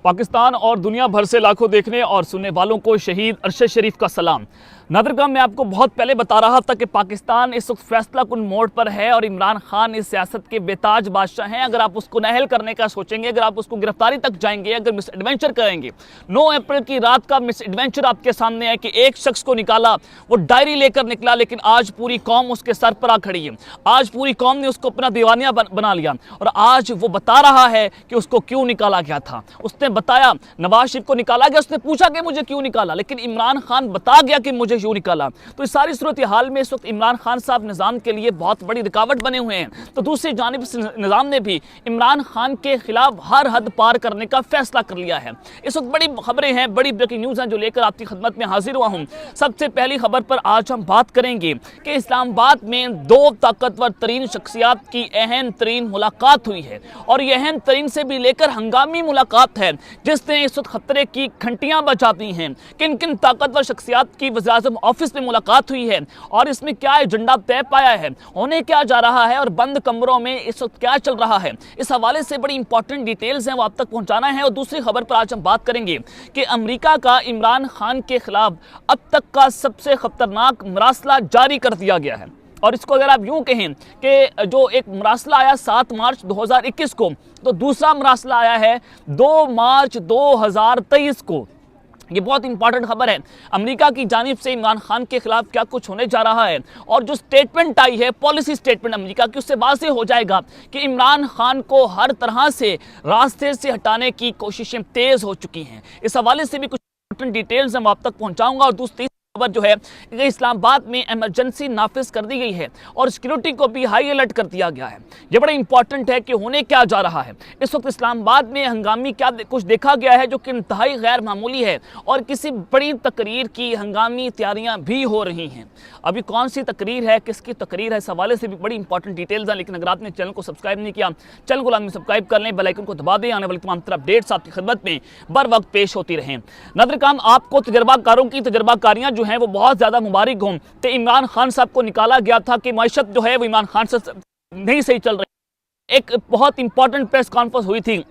पाकिस्तान और दुनिया भर से लाखों देखने और सुनने वालों को शहीद अरशद शरीफ का सलाम। नादरगाम मैं आपको बहुत पहले बता रहा था कि पाकिस्तान इस वक्त फैसला कुन मोड़ पर है और इमरान खान इस सियासत के बेताज बादशाह हैं। अगर आप उसको नहल करने का सोचेंगे, अगर आप उसको गिरफ्तारी तक जाएंगे, अगर मिस एडवेंचर करेंगे, 9 अप्रैल की रात का मिस एडवेंचर आपके सामने है कि एक शख्स को निकाला, वो डायरी लेकर निकला, लेकिन आज पूरी कौम उसके सर पर आ खड़ी है। आज पूरी कौम ने उसको अपना दीवानिया बना लिया और आज वो बता रहा है कि उसको क्यों निकाला गया था। उसने बताया नवाज शरीफ को निकाला गया, उसने पूछा कि मुझे क्यों निकाला, लेकिन इमरान खान बता गया कि मुझे क्यों निकाला। तो इस सारी सूरत हाल में इस वक्त इमरान खान साहब निजाम के लिए बहुत बड़ी रुकावट बने हुए हैं। तो दूसरी जानिब निजाम ने भी इमरान खान के खिलाफ हर हद पार करने का फैसला कर लिया है। इस वक्त बड़ी खबरें हैं, बड़ी ब्रेकिंग न्यूज़ हैं जो लेकर आपकी खिदमत में हाजिर हुआ हूं। सबसे पहली खबर पर आज हम बात करेंगे कि इस्लामाबाद में 2 ताकतवर तरीन शख्सियात की अहम तरीन मुलाकात हुई है और यह अहम तरीन से भी लेकर हंगामी मुलाकात है जिसने इस वक्त खतरे की घंटियां बजा दी हैं। किन किन ताकतवर शख्सियात की वज़ीर-ए-आज़म ऑफिस में मुलाकात हुई है और इसमें क्या एजेंडा तय पाया है, होने क्या जा रहा है और बंद कमरों में इस वक्त क्या चल रहा है, इस हवाले से बड़ी इंपॉर्टेंट डिटेल्स हैं वो आप तक पहुंचाना है। और दूसरी खबर पर आज हम बात करेंगे कि अमेरिका का इमरान खान के खिलाफ अब तक का सबसे खतरनाक मरासला जारी कर दिया गया है। और इसको अगर आप यूं कहें कि जो एक मरासला आया 7 मार्च 2021 को, तो दूसरा मरासला आया है 2 मार्च 2023 को। ये बहुत इंपॉर्टेंट खबर है। अमेरिका की जानिब से इमरान खान के खिलाफ क्या कुछ होने जा रहा है और जो स्टेटमेंट आई है, पॉलिसी स्टेटमेंट अमेरिका की, उससे वाज़ेह हो जाएगा कि इमरान खान को हर तरह से रास्ते से हटाने की कोशिशें तेज़ हो चुकी हैं। इस हवाले से भी कुछ इंपॉर्टेंट डिटेल्स मैं आप तक पहुँचाऊँगा। और दूसरी खबर जो है कि इस्लामाबाद में इमरजेंसी नाफिज कर दी गई है और सिक्योरिटी को भी हाई अलर्ट कर दिया गया है। ये बड़ा इंपॉर्टेंट है कि होने क्या जा रहा है। इस वक्त इस्लामाबाद में हंगामी क्या कुछ देखा गया है जो कि इंतहाई गैर मामूली है और किसी बड़ी तकरीर की हंगामी तैयारियां भी हो रही हैं। अभी कौन सी तकरीर है, किसकी तकरीर है, इस हवाले से भी बड़ी इंपॉर्टेंट डिटेल्स हैं। लेकिन अगर आपने चैनल को सब्सक्राइब नहीं किया, चैनल को लाजमी सब्सक्राइब कर लें, बेल आइकन को दबा दें। आने वाली तमाम तरह अपडेट्स आपकी खिदमत में बर वक्त पेश होती रहें। नादरगाम आपको तजर्बाकारों की तजर्बाकारियाँ जो हैं वो बहुत ज़्यादा मुबारक हों कि इमरान खान साहब को निकाला गया था कि मैशत जो है वो इमरान खान से नहीं सही चल रही। एक बहुत इंपॉर्टेंट प्रेस कॉन्फ्रेंस हुई थी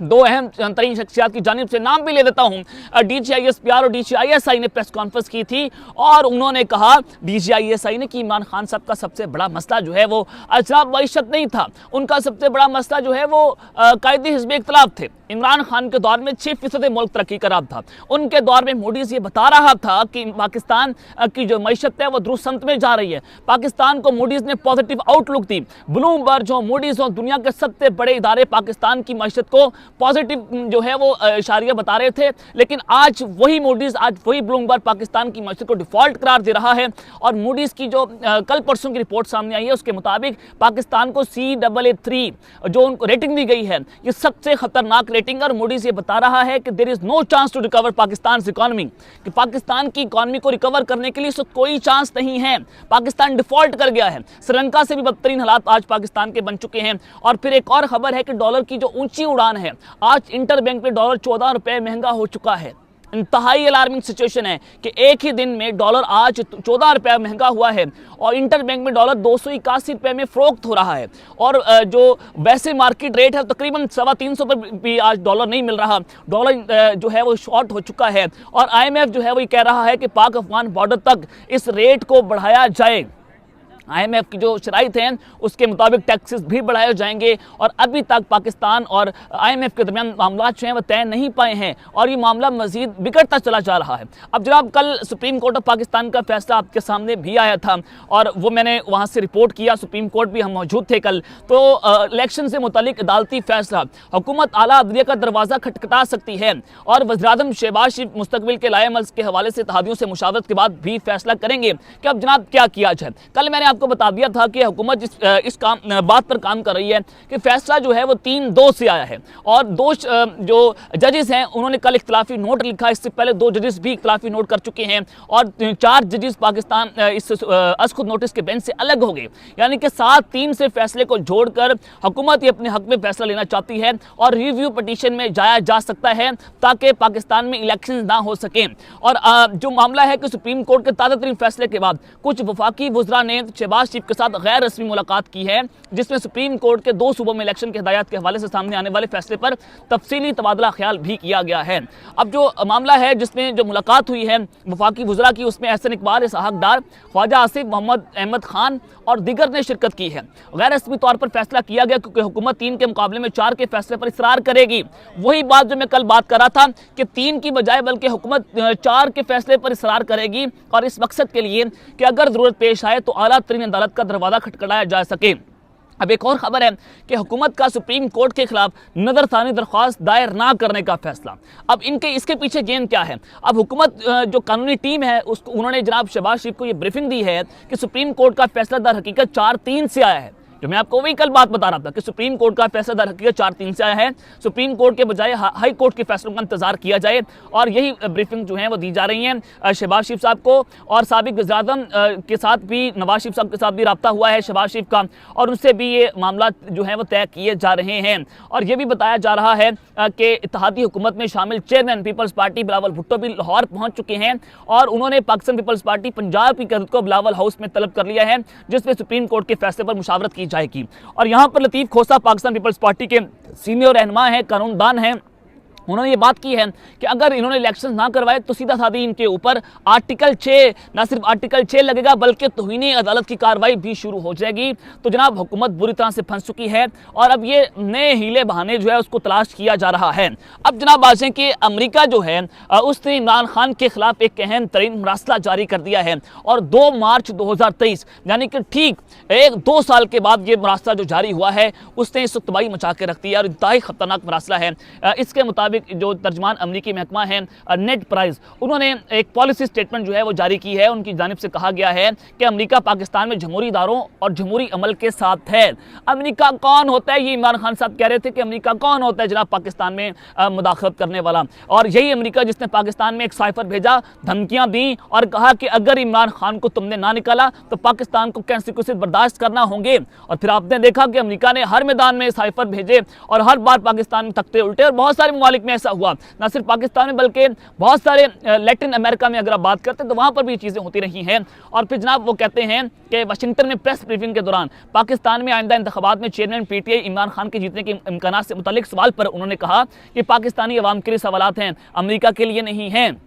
2 अहम तरीन शख्सियात की जानिब से, नाम भी ले देता हूँ, DGISPR और DGISI ने प्रेस कॉन्फ्रेंस की थी और उन्होंने कहा, DGISI ने, कि इमरान खान साहब का सबसे बड़ा मसला जो है वो अजनाब मैशत नहीं था। उनका सबसे बड़ा मसला जो है वो कायदे हिज़्ब इख्तिलाफ थे। इमरान खान के दौर में 6% मुल्क तरक्की का राह था। उनके दौर में मूडीज़ ये बता रहा था कि पाकिस्तान की जो मैशत है वो दुरुस्त समत में जा रही है। पाकिस्तान को मूडीज़ ने पॉजिटिव आउटलुक दी। ब्लूमबर्ग जो मूडीज़ और दुनिया के सबसे बड़े इदारे पाकिस्तान की मैशत को पॉजिटिव जो है वो इशारिया बता रहे थे, लेकिन आज वही मूडीज़, आज वही ब्लूमबर्ग पाकिस्तान की मैशत को डिफ़ॉल्ट करार दे रहा है। और मूडीज़ की जो कल परसों की रिपोर्ट सामने आई है उसके मुताबिक पाकिस्तान को CAA3 जो उनको रेटिंग दी गई है, ये सबसे खतरनाक रेटिंग। और मूडीज़ ये बता रहा है कि there is no chance to recover Pakistan economy, कि पाकिस्तान की इकोनॉमी को रिकवर करने के लिए इसको कोई चांस नहीं है। पाकिस्तान डिफ़ॉल्ट कर गया है। श्रीलंका से भी बदतरीन हालात आज पाकिस्तान के बन चुके हैं। और फिर एक और खबर है कि डॉलर की जो ऊंची उड़ान है, आज इंटर बैंक में डॉलर 14 रुपये महंगा हो चुका है। इंतहाई अलार्मिंग सिचुएशन है कि एक ही दिन में डॉलर आज 14 रुपये महंगा हुआ है और इंटर बैंक में डॉलर 281 रुपये में फ़रोख्त हो रहा है। और जो वैसे मार्केट रेट है तकरीबन 350 पर भी आज डॉलर नहीं मिल रहा। डॉलर जो है वो शॉर्ट हो चुका है और IMF जो है वो कह रहा है कि पाक अफगान बॉर्डर तक इस रेट को बढ़ाया जाए। IMF की जो शराइत हैं उसके मुताबिक टैक्सेस भी बढ़ाए जाएंगे और अभी तक पाकिस्तान और IMF के दरमियान मामला जो हैं वो तय नहीं पाए हैं और ये मामला मज़ीद बिगड़ता चला जा रहा है। अब जनाब, कल सुप्रीम कोर्ट ऑफ पाकिस्तान का फैसला आपके सामने भी आया था और वो मैंने वहाँ से रिपोर्ट किया, सुप्रीम कोर्ट भी हम मौजूद थे कल। तो इलेक्शन से मुतालिक अदालती फैसला, हुकूमत आला अदलिया का दरवाज़ा खटखटा सकती है और वज़ीर-ए-आज़म शहबाज शरीफ मुस्तकबिल के लाए-ए-अमल के हवाले से इत्तेहादियों से मुशावरत के बाद भी फैसला करेंगे कि अब जनाब क्या किया जाए। कल मैंने आपको बता दिया था कि हुकूमत इस बात पर काम कर रही है कि फैसला जो है वो 3-2 से आया है और 2 जो जजेस हैं उन्होंने कल इख्तिलाफी नोट लिखा। इससे पहले 2 जजेस भी इख्तिलाफी नोट कर चुके हैं और 4 जजेस पाकिस्तान इस अज़खुद नोटिस के बेंच से अलग हो गए। यानी कि 7-3 से फैसले को जोड़कर हुकूमत ये अपने हक में फैसला लेना चाहती है और रिव्यू पटिशन में जाया जा सकता है ताकि पाकिस्तान में इलेक्शन ना हो सकें। और जो मामला है कि सुप्रीम कोर्ट के ताज़ा तरीन फैसले के बाद कुछ वफाकी वज़रा ने शहबाज शरीफ के साथ गैर रस्मी मुलाकात की है, जिसमें सुप्रीम कोर्ट के 2 सूबों में इलेक्शन के हिदायत के हवाले से सामने आने वाले फैसले पर तफसीली तबादला ख्याल भी किया गया है। अब जो मामला है जिसमें जो मुलाकात हुई है वफाकी वज़रा की, उसमें एहसन इकबाल, इसहाक डार, ख्वाजा आसिफ मोहम्मद अहमद खान और दीगर ने शिरकत की है। गैर रस्मी तौर पर फैसला किया गया क्योंकि हुकूमत 3 के मुकाबले में 4 के फैसले पर इसरार करेगी। वही बात जो मैं कल बात कर रहा था कि 3 की बजाय बल्कि हुकूमत 4 के फैसले पर इसरार करेगी, और इस मकसद के लिए कि अगर जरूरत पेश आए तो आला तरीन अदालत का दरवाजा खटखटाया जा सके। अब एक और खबर है कि हुकूमत का सुप्रीम कोर्ट के खिलाफ नज़रसानी दरख्वास्त दायर ना करने का फैसला। अब इसके पीछे गेम क्या है? अब हुकूमत जो कानूनी टीम है उसको उन्होंने जनाब शहबाज शरीफ को ये ब्रीफिंग दी है कि सुप्रीम कोर्ट का फैसला दर हकीकत 4-3 से आया है। जो मैं आपको वही कल बात बता रहा था कि सुप्रीम कोर्ट का फैसला दर हकीकत 4-3 से आया है। सुप्रीम कोर्ट के बजाय हाई कोर्ट के फैसलों का इंतजार किया जाए, और यही ब्रीफिंग जो है वो दी जा रही है शहबाज शरीफ साहब को। और साबिक वज़ीर-ए-आज़म के साथ भी, नवाज शरीफ साहब के साथ भी रब्ता हुआ है शहबाज शरीफ का, और उनसे भी ये मामला जो है वो तय किए जा रहे हैं। और ये भी बताया जा रहा है कि इत्तेहादी हुकूमत में शामिल chairman peoples party Bilawal Bhutto भी लाहौर पहुँच चुके हैं, और उन्होंने पाकिस्तान पीपल्स पार्टी पंजाब की क़यादत को बिलावल हाउस में तलब कर लिया है, जिसमें सुप्रीम कोर्ट के फैसले पर मुशावरत की जाएगी। और यहाँ पर लतीफ़ खोसा पाकिस्तान पीपल्स पार्टी के सीनियर रहनुमा हैं, कानूनदान हैं, उन्होंने ये बात की है कि अगर इन्होंने इलेक्शन ना करवाए तो सीधा साधी इनके ऊपर आर्टिकल 6, ना सिर्फ आर्टिकल 6 लगेगा बल्कि तौहीन अदालत की कार्रवाई भी शुरू हो जाएगी। तो जनाब हुकूमत बुरी तरह से फंस चुकी है, और अब ये नए हीले बहाने जो है उसको तलाश किया जा रहा है। अब जनाब बात है कि अमेरिका जो है उसने इमरान खान के खिलाफ एक अहम तरीन मरासला जारी कर दिया है, और 2 मार्च 2023 यानी कि ठीक 1-2 साल के बाद ये मरासला जो जारी हुआ है उसने इस तबाही मचा के रख दी है, और इंतहाई खतरनाक मरासला है। इसके मुताबिक जो तर्जमान अमरीकी महकमा है नेट प्राइस, उन्होंने एक पॉलिसी स्टेटमेंट जो है वो जारी की है। उनकी जानिब से कहा गया है कि अमेरिका पाकिस्तान में जमहूरी इदारों और जमहूरी अमल के साथ है। अमेरिका कौन होता है? ये इमरान खान साहब कह रहे थे कि अमेरिका कौन होता है जनाब पाकिस्तान में मुदाखलत करने वाला, और यही अमेरिका जिसने पाकिस्तान में एक साइफर भेजा, धमकियां दी और कहा कि अगर इमरान खान को तुमने ना निकाला तो पाकिस्तान को कंसिक्वेंसेस बर्दाश्त करना होंगे। और फिर आपने देखा कि अमेरिका ने हर मैदान में साइफर भेजे, और हर बार पाकिस्तान में तख्ते उल्टे, और बहुत सारे ममालिक में ऐसा हुआ, ना सिर्फ पाकिस्तान में बल्कि बहुत सारे लैटिन अमेरिका में अगर आप बात करते हैं तो वहाँ पर भी चीज़ें होती रही हैं। और फिर जनाब वो कहते हैं कि वाशिंगटन में प्रेस ब्रीफिंग के दौरान पाकिस्तान में आइंदा इंतखाबात में चेयरमैन पीटीआई इमरान खान के जीतने के इम्कानात से मुतालिक सवाल पर उन्होंने कहा कि पाकिस्तानी अवाम के लिए सवालात हैं, अमेरिका के लिए नहीं हैं।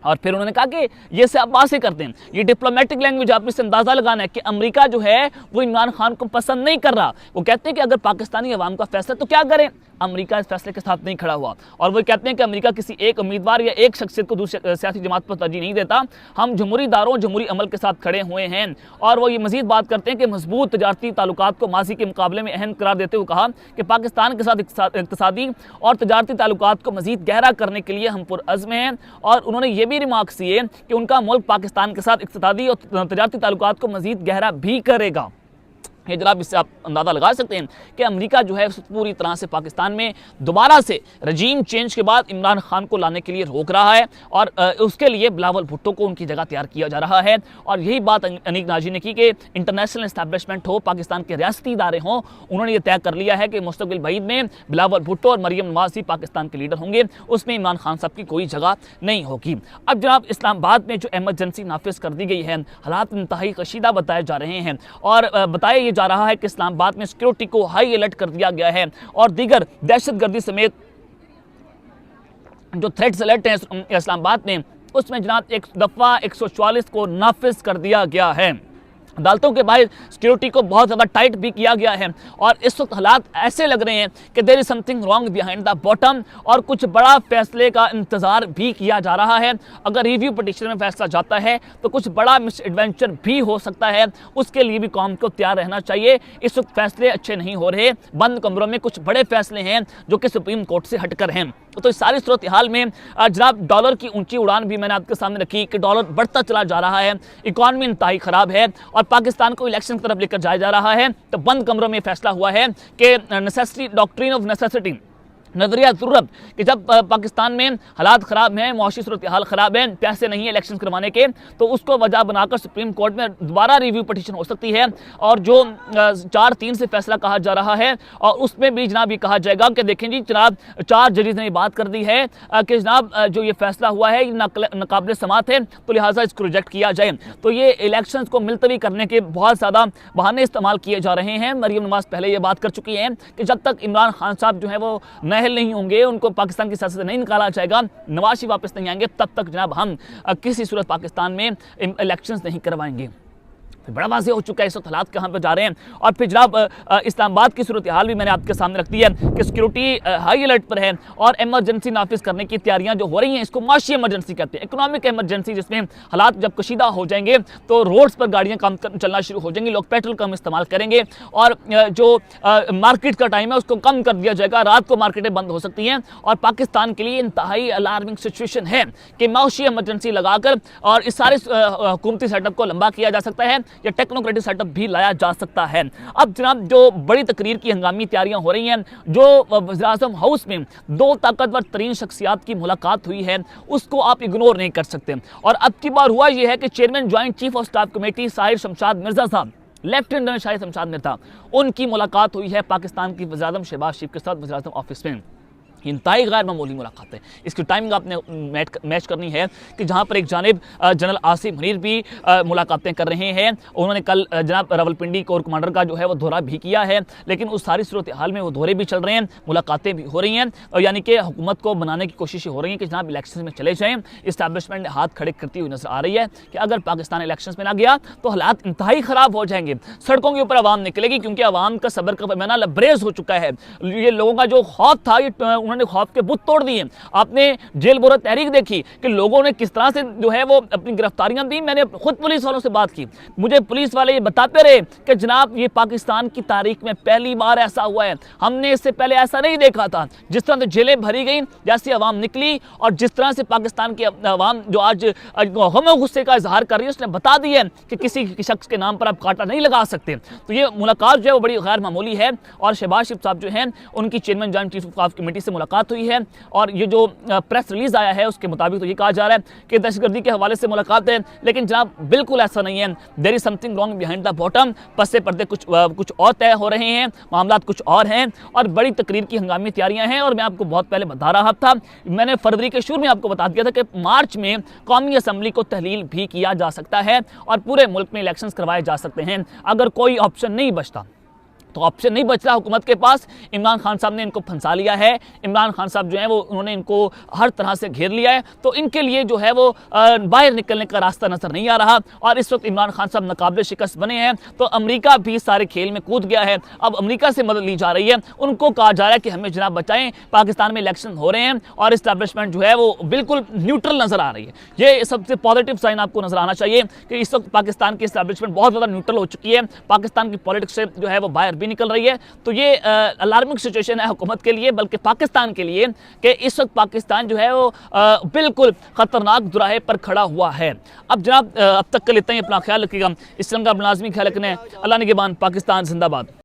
और फिर उन्होंने कहा कि ये से आप बातें करते हैं, ये डिप्लोमेटिक लैंग्वेज, आपने इससे अंदाज़ा लगाना है कि अमेरिका जो है वो इमरान खान को पसंद नहीं कर रहा। वो कहते हैं कि अगर पाकिस्तानी अवाम का फैसला तो क्या करें, अमेरिका इस फैसले के साथ नहीं खड़ा हुआ। और वो कहते हैं कि अमेरिका किसी एक उम्मीदवार या एक शख्सियत को दूसरी सियासी जमात पर तरजीह नहीं देता, हम जमहूरी इदारों, जमहूरी अमल के साथ खड़े हुए हैं। और वो ये मजीद बात करते हैं कि मजबूत तजारती ताल्लुकात को माजी के मुकाबले में अहम करार देते हुए कहा कि पाकिस्तान के साथ इक़्तिसादी और तजारती ताल्लुकात को मजीद गहरा करने के लिए हम पुरअज़्म हैं। और उन्होंने ये भी रिमार्क्स दिए कि उनका मुल्क पाकिस्तान के साथ इक़्तिसादी और तजारती ताल्लुकात को मजीद गहरा भी करेगा। ये जनाब इससे आप अंदाज़ा लगा सकते हैं कि अमेरिका जो है पूरी तरह से पाकिस्तान में दोबारा से रजीम चेंज के बाद इमरान खान को लाने के लिए रोक रहा है, और उसके लिए बिलावल भुट्टो को उनकी जगह तैयार किया जा रहा है। और यही बात अनीक नाजी ने की कि इंटरनेशनल इस्टेब्लिशमेंट हो, पाकिस्तान के रियासती इदारे हों, उन्होंने ये तय कर लिया है कि मुस्तक़बिल बईद में बिलावल भुट्टो और मरियम नवाज ही पाकिस्तान के लीडर होंगे, उसमें इमरान खान साहब की कोई जगह नहीं होगी। अब जनाब इस्लामाबाद में जो एमरजेंसी नाफिज कर दी गई है, हालात इंतहाई कशीदा बताए जा रहे हैं, और बताया जा रहा है कि इस्लामाबाद में सिक्योरिटी को हाई अलर्ट कर दिया गया है, और दीगर दहशतगर्दी समेत जो थ्रेट्स अलर्ट हैं इस्लामाबाद में, उसमें जनाब एक दफ़ा 144 को नाफिज कर दिया गया है। अदालतों के बाहर सिक्योरिटी को बहुत ज़्यादा टाइट भी किया गया है, और इस वक्त हालात ऐसे लग रहे हैं कि there is something wrong behind the bottom, और कुछ बड़ा फैसले का इंतज़ार भी किया जा रहा है। अगर रिव्यू पिटीशन में फैसला जाता है तो कुछ बड़ा मिस एडवेंचर भी हो सकता है, उसके लिए भी कौम को तैयार रहना चाहिए। इस वक्त फैसले अच्छे नहीं हो रहे, बंद कमरों में कुछ बड़े फैसले हैं जो कि सुप्रीम कोर्ट से हटकर हैं। तो इस सारी सूरत हाल में जनाब डॉलर की ऊंची उड़ान भी मैंने आपके सामने रखी कि डॉलर बढ़ता चला जा रहा है, इकॉनमी इंतहाई ख़राब है, और पाकिस्तान को इलेक्शन की तरफ लेकर जाया जा रहा है। तो बंद कमरों में फैसला हुआ है कि नेसेसिटी, डॉक्ट्रिन ऑफ नेसेसिटी, नजरिया ज़रूरत कि जब पाकिस्तान में हालात ख़राब हैं, मुआशी सूरत हाल ख़राब है, पैसे नहीं है इलेक्शन करवाने के, तो उसको वजह बनाकर सुप्रीम कोर्ट में दोबारा रिव्यू पटिशन हो सकती है। और जो 4-3 से फैसला कहा जा रहा है, और उसमें भी जनाब ये कहा जाएगा कि देखें जी जनाब 4 जजेस ने बात कर दी है कि जनाब जो ये फैसला हुआ है ये नाकाबिल समात है, तो लिहाजा इसको रिजेक्ट किया जाए। तो ये इलेक्शन को मुलतवी करने के बहुत ज़्यादा बहाने इस्तेमाल किए जा रहे हैं। मरीम नवाज पहले ये बात कर चुकी हैं कि जब तक इमरान खान साहब जो है वो नहीं होंगे, उनको पाकिस्तान की सियासत से नहीं निकाला जाएगा, नवाज शरीफ वापस नहीं आएंगे, तब तक जनाब हम किसी सूरत पाकिस्तान में इलेक्शंस नहीं करवाएंगे। फिर बड़ा वाज़ेह हो चुका है इस वक्त हालात कहाँ पर जा रहे हैं। और फिर जनाब इस्लामाबाद की सूरत हाल भी मैंने आपके सामने रख दी है कि सिक्योरिटी हाई अलर्ट पर है और एमरजेंसी नाफिज करने की तैयारियां जो हो रही हैं, इसको माशी एमरजेंसी कहते हैं, इकोनॉमिक एमरजेंसी, जिसमें हालात जब कशीदा हो जाएंगे तो रोड्स पर गाड़ियाँ कम चलना शुरू हो जाएंगी, लोग पेट्रोल कम इस्तेमाल करेंगे और जो मार्केट का टाइम है उसको कम कर दिया जाएगा, रात को मार्केटें बंद हो सकती हैं। और पाकिस्तान के लिए इंतहाई अलार्मिंग सिचुएशन है कि माशी एमरजेंसी लगाकर और इस सारे हुकूमती सेटअप को लंबा किया जा सकता है या टेक्नोक्रेटिक सेटअप भी लाया जा सकता है। अब जनाब जो बड़ी तकरीर की हंगामी तैयारियां हो रही हैं, जो वज़ीर-ए-आज़म हाउस में 2 ताकतवर तरीन शख्सियात की मुलाकात हुई है, उसको आप इग्नोर नहीं कर सकते। और अब की बार हुआ यह है कि chairman joint chief of staff committee Sahir Shamshad Mirza साहब, लेफ्टिनेंट जनरल शाहिर शमशाद मिर्जा, उनकी मुलाकात हुई है पाकिस्तान की वज़ीर-ए-आज़म शहबाज शरीफ के साथ वज़ीर-ए-आज़म ऑफिस में। इंतहाई गैर मामूली मुलाकात है। इसकी टाइमिंग आपने मैच करनी है कि जहां पर एक जानिब जनरल आसिफ मुनीर भी मुलाकातें कर रहे हैं, उन्होंने कल जनाब रावलपिंडी कोर कमांडर का जो है वो दौरा भी किया है, लेकिन उस सारी सूरत हाल में वो दौरे भी चल रहे हैं, मुलाकातें भी हो रही हैं, और यानी कि हुकूमत को बनाने की कोशिशें हो रही हैं कि जनाब इलेक्शन में चले जाएँ। इस्टेब्लिशमेंट ने हाथ खड़े करती हुई नजर आ रही है कि अगर पाकिस्तान इलेक्शन में ना गया तो हालात इंतहाई ख़राब हो जाएंगे, सड़कों के ऊपर आवाम निकलेगी, क्योंकि आवाम का सब्र का पैमाना लबरेज हो चुका है। ये लोगों का जो खौफ था, ये उन्होंने खौफ के बुत तोड़ दिए। आपने जेल बोरा तहरीक देखी कि लोगों ने किस तरह से जो है वो अपनी गिरफ्तारियां दी। मैंने खुद पुलिस वालों से बात की, मुझे पुलिस वाले ये बताते रहे कि जनाब ये पाकिस्तान की तारीख में पहली बार ऐसा हुआ है, हमने इससे पहले ऐसा नहीं देखा था। जिस तरह से जेलें भरी गई, जैसी आवाम निकली, और जिस तरह से पाकिस्तान की आवाम जो आज गम गुस्से का इजहार कर रही है, उसने बता दिया कि किसी शख्स के नाम पर आप कांटा नहीं लगा सकते। तो ये मुलाकात जो है वो बड़ी गैर मामूली है। और शहबाज शरीफ साहब जो हैं, उनकी chairman joint chief of committee से मुलाकात हुई है, और ये जो प्रेस रिलीज आया है उसके मुताबिक तो ये कहा जा रहा है कि दहशतगर्दी के हवाले से मुलाकात है, लेकिन जनाब बिल्कुल ऐसा नहीं है। There is something wrong behind the bottom. पस्से पर्दे कुछ और तय हो रहे हैं, मामला कुछ और हैं, और बड़ी तकरीर की हंगामी तैयारियां हैं। और मैं आपको बहुत पहले बता रहा था, मैंने फरवरी के शुरू में आपको बता दिया था कि मार्च में कौमी असम्बली को तहलील भी किया जा सकता है और पूरे मुल्क में इलेक्शन करवाए जा सकते हैं अगर कोई ऑप्शन नहीं बचता। तो ऑप्शन नहीं बच रहा हुकूमत के पास। इमरान खान साहब ने इनको फंसा लिया है, इमरान खान साहब जो है वो उन्होंने इनको हर तरह से घेर लिया है, तो इनके लिए जो है वो बाहर निकलने का रास्ता नजर नहीं आ रहा। और इस वक्त इमरान खान साहब नाकाबिल शिकस्त बने हैं, तो अमेरिका भी सारे खेल में कूद गया है। अब अमेरिका से मदद ली जा रही है, उनको कहा जा रहा है कि हमें जनाब बचाएं, पाकिस्तान में इलेक्शन हो रहे हैं और इस्टेब्लिशमेंट जो है वो बिल्कुल न्यूट्रल नजर आ रही है। ये सबसे पॉजिटिव साइन आपको नजर आना चाहिए कि इस वक्त पाकिस्तान की इस्टेब्लिशमेंट बहुत ज़्यादा न्यूट्रल हो चुकी है, पाकिस्तान की पॉलिटिक्स से जो है वो बाहर भी निकल रही है। तो ये अलार्मिंग सिचुएशन है हुकूमत के लिए, बल्कि पाकिस्तान के लिए, कि इस वक्त पाकिस्तान जो है वो बिल्कुल खतरनाक दुराहे पर खड़ा हुआ है। अब जनाब अब तक के लिए इतना ही, अपना ख्याल रखिएगा। इस तरह का लाजमी ख्याल रखने। अल्लाह निगहबान। पाकिस्तान जिंदाबाद।